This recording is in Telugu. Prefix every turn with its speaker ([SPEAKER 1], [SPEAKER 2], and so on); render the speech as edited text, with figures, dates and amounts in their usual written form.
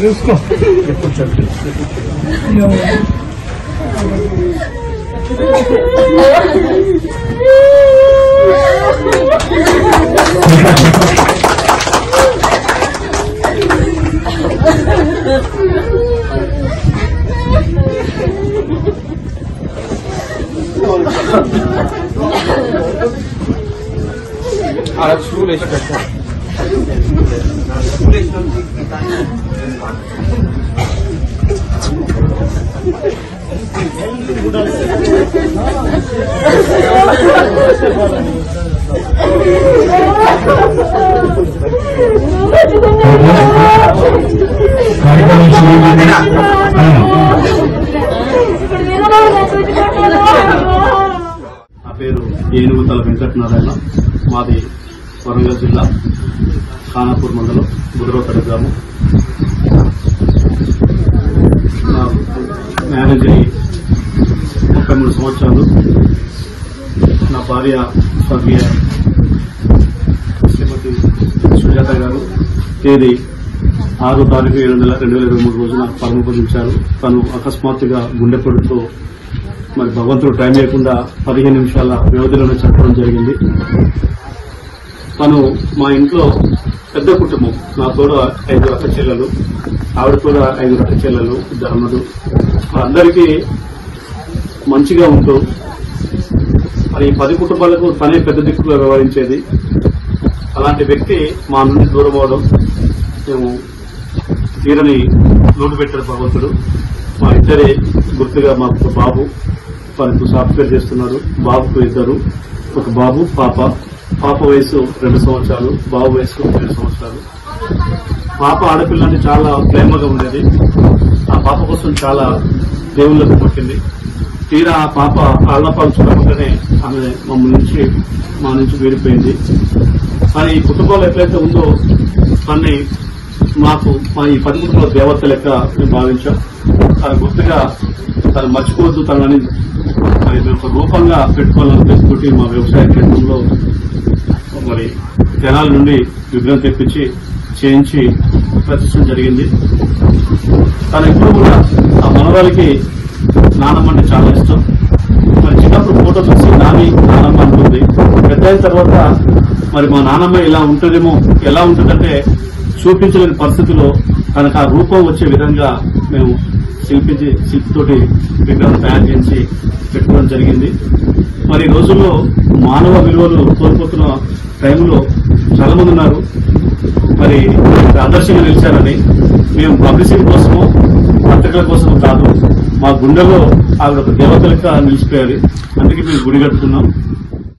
[SPEAKER 1] చూసుకో షూ వేసి పెట్టా
[SPEAKER 2] నా పేరు ఏనుగుతల వెంకటనారాయణ. మాది వరంగల్ జిల్లా ఖానాపూర్ మండలం బుధరోతడి గ్రామం. మ్యారేజ్ అయ్యి 33 సంవత్సరాలు. నా భార్య స్వర్గీయ శ్రీమతి సుజాత గారు తేదీ 6 తారీఖు 7 నెల 2023 రోజున పరమపదించారు. తను అకస్మాత్తుగా గుండెపోటుతో మరి భగవంతుడు టైం లేకుండా 15 నిమిషాల వ్యవధిలోనే చనిపోవడం జరిగింది. తను మా ఇంట్లో పెద్ద కుటుంబం. నా కూడా 5 అక్క చెల్లెలు, ఆవిడ కూడా 5 అక్క చెల్లెలు, 2 అన్నలు. అందరికీ మంచిగా ఉంటూ మరి 10 కుటుంబాలకు తనే పెద్ద దిక్కుగా వ్యవహరించేది. అలాంటి వ్యక్తి మా నుండి దూరం అవడం మేము తీరని లోటు పెట్టారు భగవంతుడు. మా ఇద్దరే గుర్తుగా మాకు బాబు, తనకు సాఫ్ట్వేర్ చేస్తున్నాడు. బాబుకు 2, ఒక బాబు పాప. పాప వయసు 2 సంవత్సరాలు, బాబు వయసు 7 సంవత్సరాలు. పాప ఆడపిల్ల అంటే చాలా ప్రేమగా ఉండేది. ఆ పాప కోసం చాలా దేవుళ్ళకు పుట్టింది. తీరా ఆ పాప ఆళ్లపాలు చూడకుండానే ఆమె మా నుంచి వేడిపోయింది. కానీ ఈ కుటుంబంలో ఎట్లయితే ఉందో తనని మాకు మా ఈ 10 కుటుంబాల దేవత లెక్క మేము భావించాం. తన గుర్తుగా తను మర్చిపోవద్దు, తనని మరి మేము ఒక రూపంగా పెట్టుకోవాలని ఉద్దేశంతో మా వ్యవసాయ కేంద్రంలో మరి జనాల నుండి విగ్రహం తెప్పించి చేయించి ప్రతిష్టం జరిగింది. తను ఎప్పుడు కూడా ఆ మనవరాలకి నానమ్మ అంటే చాలా ఇష్టం. మరి చిన్నప్పుడు ఫోటో చూసి నానమ్మ అంటుంది. పెద్ద అయిన తర్వాత మరి మా నానమ్మ ఇలా ఉంటుందేమో, ఎలా ఉంటుందంటే చూపించలేని పరిస్థితిలో తనకు ఆ రూపం వచ్చే విధంగా మేము శిల్పితోటి విగ్రహం తయారు చేసి పెట్టుకోవడం జరిగింది. మరి ఈ రోజుల్లో మానవ విలువలు కోల్పోతున్న టైంలో చాలా మంది ఉన్నారు. మరి ఆదర్శంగా నిలిచారని మేము పబ్లిసిటీ కోసమో పత్రికల కోసమో కాదు, మా గుండెలో ఆవిడ ఒక దేవతలక నిలిచిపోయారు. అందుకే మేము గుడి కట్టుకున్నాం.